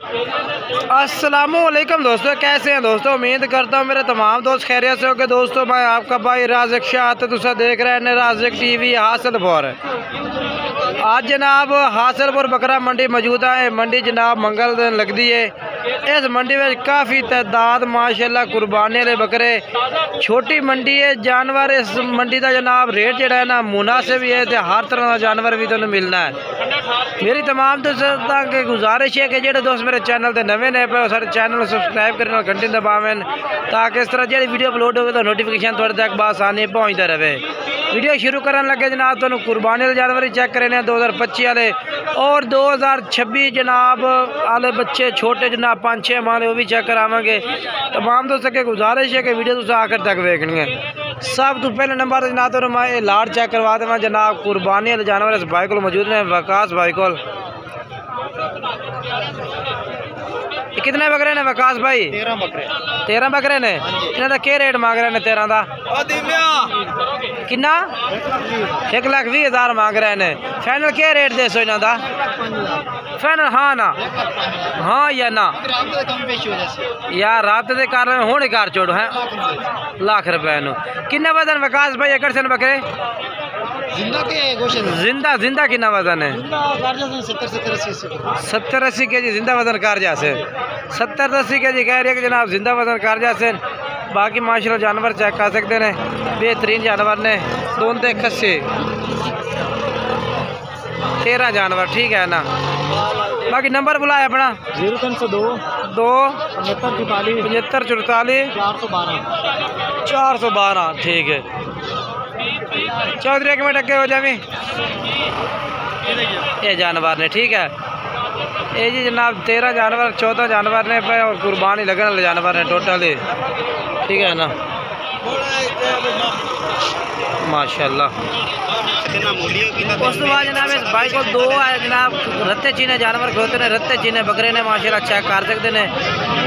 अस्सलामुअलैकुम दोस्तों, कैसे हैं दोस्तों। उम्मीद करता हूँ मेरे तमाम दोस्त खैरियत से होंगे। दोस्तों मैं आपका भाई राज़िक शाह तुसा देख रहे हैं राज़िक टीवी हासिलपुर। आज जनाब हासिलपुर बकरा मंडी मौजूद है। मंडी जनाब मंगल दिन लगती है। इस मंडी में काफ़ी तादाद माशाल्लाह कुर्बानी वाले बकरे, छोटी मंडी है। जानवर इस मंडी का जनाब रेट जो है ना मुनासिब है, तो हर तरह का जानवर भी तुम्हें मिलना है। मेरी तमाम दोस्तों की गुजारिश है कि जो दोस्त मेरे चैनल से नवे ने पे सारे चैनल सबसक्राइब करने और घंटे दबावें, ताकि इस तरह जी वीडियो अपलोड हो तो नोटिफिकेशन थोड़े तक बासानी पहुँचता रहे। वीडियो शुरू करने लगे जनाब तो कुर्बानी वाले जानवर चेक करने 2025 वाले और 2026 जनाब आले बच्चे छोटे जनाब 5-6 माह वो भी चेक करावे। तमाम दोस्तों की गुजारिश है कि वीडियो तुम आखिर तक देखनी है। सब तो पहले नंबर जनाब तो मैं लाट चेक करवा देव जनाब कुर्बानी वाले जानवर इस भाई को मौजूद ने वकास भाई को। कितने बकरे ने वकास भाई? 13 बकरे ने। इन्हों का क्या रेट मांग रहे हैं? 13 का कितना? 1,20,000 मांग रहे हैं। फाइनल क्या रेट दे सो इन्हों का? फाइनल हाँ ना हाँ या ना यार रात के कारण हूँ घर छोड़ो है लाख रुपए नो। किन्ना वजन वकास भाई एकड़ से बकरे? जिंदा जिंदा कितना वजन है? 70-80 के जी जिंदा वजन कारजा से 70-80 के जी कह रही है कि जनाब जिंदा वजन कारजा से। बाकी माशाल्लाह जानवर चेक कर सकते हैं, बेहतरीन जानवर ने। दोनों ते खस्से 13 जानवर ठीक है ना। बाकी नंबर बुलाया अपना 0302 7544 412 ठीक है। चौधरी एक मिनट अगे हो जाए ये जानवर ने ठीक है। ये जी जनाब 13 जानवर 14 जानवर ने पे और कुर्बानी लगने वाले जानवर ने टोटल ठीक है ना माशाल्लाह। उस बाद जनाब इस भाई को 2 है जनाब रत्ते चीने जानवर खोते ने, रत्ते चीने बकरे ने माशाल्लाह चेक कर सकते हैं।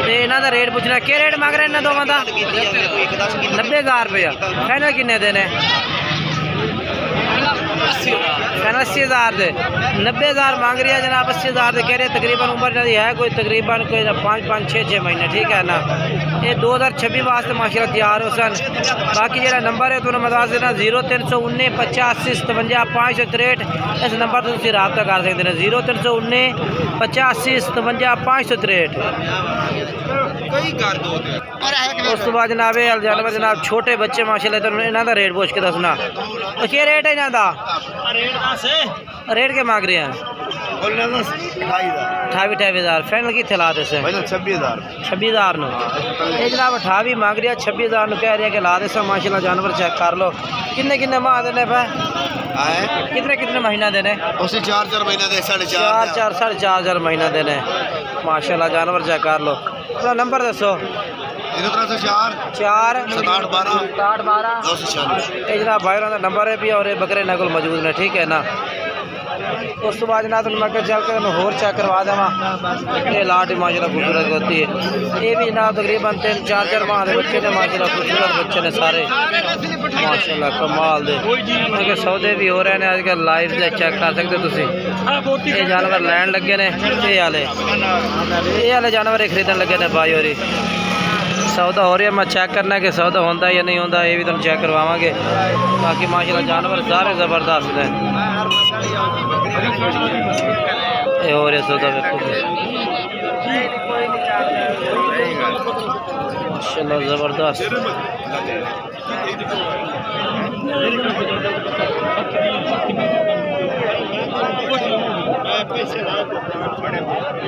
तो इन्हों का रेट पूछना क्या रेट मांग रहे हैं दोवां का? 90,000 रुपया। फाइनल किन्ने देने? 80,000 दे 90,000 मांग रही है जनाब। 80,000 दे कह रहे तकरीबन उम्र है कोई तकरीबन कोई 5-6 महीने ठीक है ना। ये 2026 वास्ते माशाल्लाह तैयार हो सन। बाकी जो नंबर है तो बता देना 0319 85 57 563। इस नंबर से तुम रब्ता कर सकते हैं 0319 85 57 563। उस तो बाद जनाब जानवर जनाब छोटे बच्चे माशाल्लाह तो इन्हों का रेट पूछ के दसना क्या रेट है इन्हों का? रेट क्या मांग रहे हैं? 28,000। फाइनल कितने ला दे? 26,000 नो। ये जनाब 28 मांग रही है, 26,000 कह रही है कि ला दे। माशाल्लाह जानवर चेक कर लो। किन्ने माह देने पे? कितने महीना देने? 4 महीना दे 4.5 महीना देने। माशाल्लाह जानवर चेक कर लो। अपना नंबर दसो। 4 ये जनाब भाई का नंबर है भी और बकरे ना को मौजूद ने ठीक है ना। उस तो बाद ना तो मैं चल के होर चेक करवा देवा। ये लाट माशाल्लाह खूबसूरत होती है। ये भी जनाब तकरीबन 3-4 माह के बच्चे ने माशाल्लाह खूबसूरत बच्चे ने सारे माशाल्लाह कमाल दे। सौदे भी हो रहे हैं आजकल लाइव से चेक कर सकते तुम। ये जानवर लैन लगे ने ये वाले जानवर खरीदन लगे ने भाई और सौदा हो रहा है। मैं चेक करना कि सौदा होता या नहीं होता ये भी तुम चेक करवावांगे। बाकी माशाल्लाह जानवर सारे ज़बरदस्त हैं। ये हो रहा सौदा माशाल्लाह ज़बरदस्त।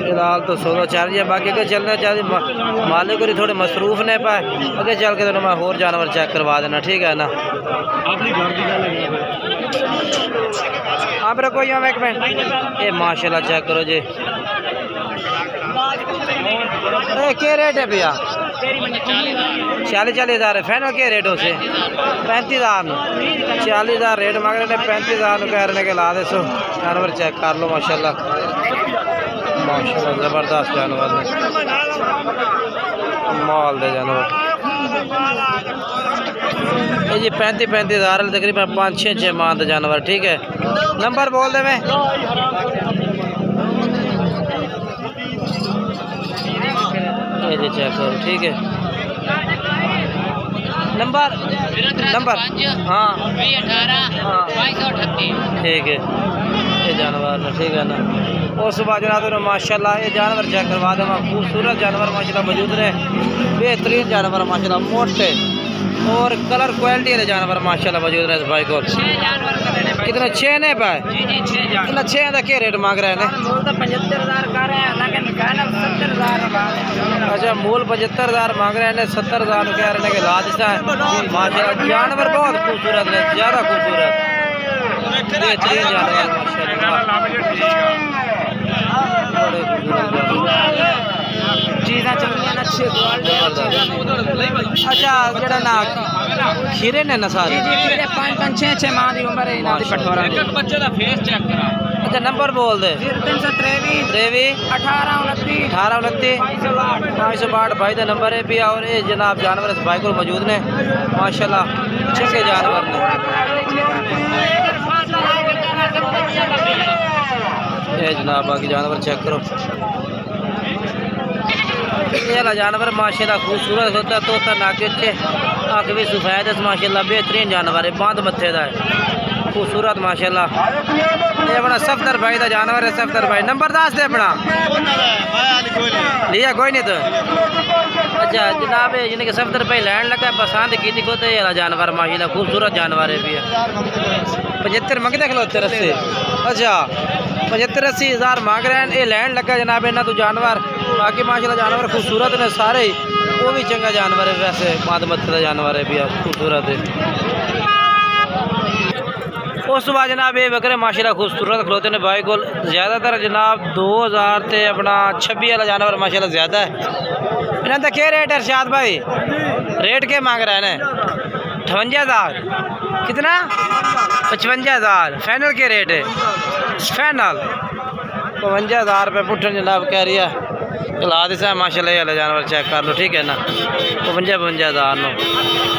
फिलहाल तो सौदा चल रही है। बाकी अगर चलना चाहिए मालिक को थोड़े मसरूफ ने पाए अगर चल के तो मैं होर जानवर चेक करवा देना ठीक है ना। आप रखो यहाँ एक मिनट। ये माशाल्लाह चेक करो जी। क्या रेट है भैया? 40,000 है। फाइनल क्या रेट हो से? 35,000 40,000 रेट मांग रहे हैं। 35,000 कह रहे के ला दे सो। जानवर चेक कर लो माशाल्लाह ज़बरदस्त जानवर ने माल दे जानवर। ये जी 35,000 तकरीबन 5-6 माह का जानवर ठीक है। नंबर बोल दे मैं ये जी चेक करो, ठीक है। नंबर हाँ हाँ ठीक है, ये जानवर ना, ठीक है ना। और सुबह जनाब माशाल्लाह ये जानवर चेक करवा दो, खूबसूरत जानवर माशाल्लाह मौजूद रहे, बेहतरीन जानवर माशाल्लाह, मोटे और कलर क्वालिटी वाले जानवर माशाल्लाह मौजूद रहे। भाई को कितने 6 ने पाए, कितना 6 का क्या रेट मांग रहे हैं? 75,000 का रहे हैं, लेकिन 70,000 अच्छा, मूल 75,000 मांग रहे हैं, 70,000 कह रहे हैं कि लाद है माशाल्लाह। जानवर बहुत खूबसूरत है, ज़्यादा खूबसूरत बेहतरीन जानवर चीज़ें चल रही हैं अच्छी क्वालिटी। अच्छा जरा ना खीरे ने ना सारे 5 6 माह की उम्र है इन्हां दी पठोरा दी। अच्छा नंबर बोल दे। 323 18 29 562 भाई का नंबर है भी। और ये जनाब जानवर इस भाई को मौजूद ने माशाल्लाह, अच्छे जानवर ने। ये जनाब बाकी जानवर चेक करो, ये वाला जानवर माशाल्लाह खूबसूरत होता है, तोता नाके अच्छे, आँख भी सफेद है माशाल्लाह, बेहतरीन जानवर है, बांध मत्थे का है, खूबसूरत माशाल्लाह। ये अपना सफदर भाई का जानवर है, सफदर भाई नंबर 10 दे अपना लिया कोई नहीं तो। अच्छा जनाब यानी कि सफदर भाई लैंड लगा पसंद की थी खुद, ये जानवर माशाल्लाह खूबसूरत जानवर है भी। 75 मंगते खिलौते रस्से। अच्छा 75-80 हज़ार मांग रहे हैं, ये लैंड लगा जनाब इन्होंने तो जानवर। बाकी माशाल्लाह जानवर खूबसूरत ने सारे, वो भी चंगा जानवर है वैसे, मादमत का जानवर है भी खूबसूरत है। उस बाद जनाब ये बकरे माशाल्लाह खूबसूरत खलोते ने भाई को। ज़्यादातर जनाब 2000 से अपना 26 वाला जानवर माशाल्लाह ज़्यादा है। इन्होंने तो क्या रेट है इरशाद भाई? रेट क्या मांग रहे हैं? 58,000 कितना? 55,000 फाइनल के रेट है? फाइनल 52,000 रुपये पुठन जनाब कह रही है। चला दिशा माशाल्लाह ये जानवर चेक कर लो, ठीक है ना। 52,000 नो,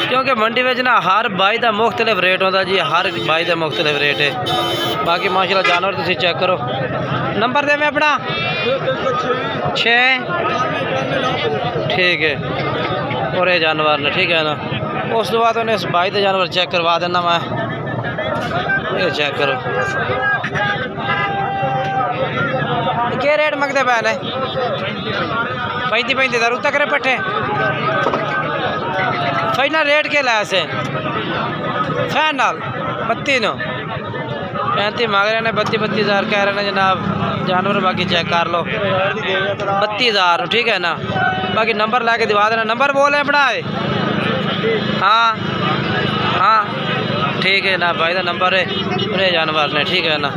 क्योंकि मंडी में ना हर बाई का मुख्तलिफ रेट होता जी, हर बाई का मुख्तलिफ रेट है। बाकी माशाल्लाह जानवर तुम चेक करो। नंबर दे मैं अपना 6 ठीक है। और ये जानवर ने, ठीक है ना। उस बाद उन्हें इस बाई का जानवर चेक करवा देना मैं, ये चेक करो क्या रेट मंगते पे ने? 35,000 उत्ता करे पट्ठे फाइनल रेट के लाया से? फाइनल 32 नो 35 मांग रहे हैं, 32,000 कह रहे हैं जनाब जानवर। बाकी चेक कर लो 32,000 ठीक है ना। बाकी नंबर ला के दिवा देना, नंबर बोले अपना है। हाँ हाँ ठीक है ना भाई का नंबर है पूरे जानवर ने, ठीक है ना।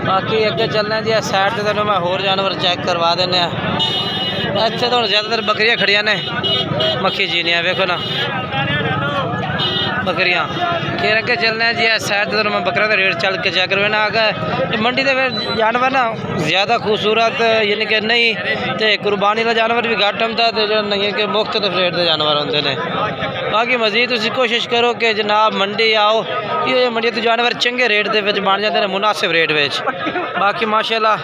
बाकी अगे चलने जी साइड से तेन मैं होर जानवर चेक करवा देने। इतने तो ज़्यादातर बकरियां खड़िया ने, मक्खी जीनिया वेखो ना बकरियां। फिर अगे चलने जी साइड से मैं बकरा का रेट चल के चेक करवाना। आगे मंडी के जानवर ना ज़्यादा खूबसूरत यानी कि नहीं, तो कुर्बानी का जानवर भी घट होता है, तो नहीं कि मुख्तलिफ रेट के जानवर होंगे ने। बाकी मजीद तुम कोशिश करो कि जनाब मंडी आओ, ये मंडी तो जानवर चंगे रेट के बन जाते हैं, मुनासिब रेट में। बाकी माशाल्लाह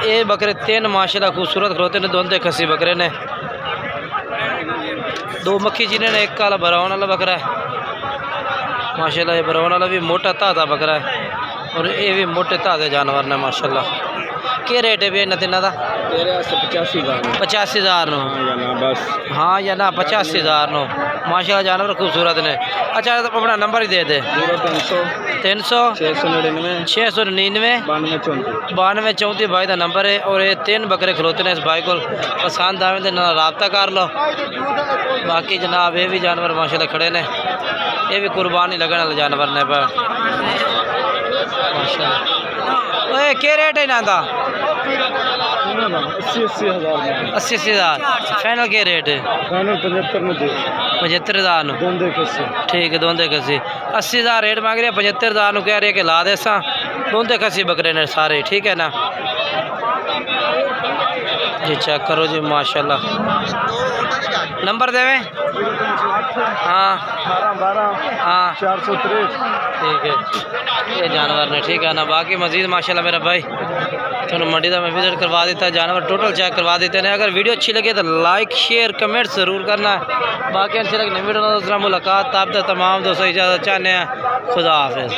ये बकरे 3 माशाल्लाह खूबसूरत खलोते ने, दोनों खसी बकरे ने, 2 मक्खी जीने ने, एक काला ब्राउन वाला बकरा है माशाल्लाह। ये ब्राउन वाला भी मोटा ताज़ा बकरा है और ये भी मोटे ताज़े जानवर ने माशाल्लाह। क्या रेट है भी इन्हें तिना का? 85,000 नो बस। हाँ या ना 85,000 नो माशाल्लाह जानवर खूबसूरत ने। अच्छा तो अपना नंबर ही दे दे। 300 699 9234 भाई का नंबर है। और ये 3 बकरे खलोते हैं इस भाई को, पसंद आवे तो रबता कर लो। बाकी जनाब ये भी जानवर माशाल्लाह खड़े ने, ये भी कुर्बानी लगने वाले जानवर ने माशाल्लाह। क्या रेट है इन्हों का? 80,000 फाइनल क्या रेट है? 75,000 ठीक है। दोंदे खसी 80,000 रेट मांग रहे, 75,000 कह रहे कि ला दे सा। दोंदे खसी बकरे ने सारे, ठीक है ना जी। चेक करो जी माशाल्लाह। नंबर देवे? हाँ हाँ 463 ठीक है। ये जानवर ने, ठीक है ना। बाकी मजीद माशाल्लाह मेरा भाई तो मंडी का मैं विजिट करवा देता है, जानवर टोटल चेक करवा देते हैं। अगर वीडियो अच्छी लगे तो लाइक शेयर कमेंट ज़रूर करना है। बाकी अच्छी लगे नई वीडियो दूसरा मुलाकात तब तक तमाम दोस्तों इजाज़त चाहते हैं। खुदा हाफिज़।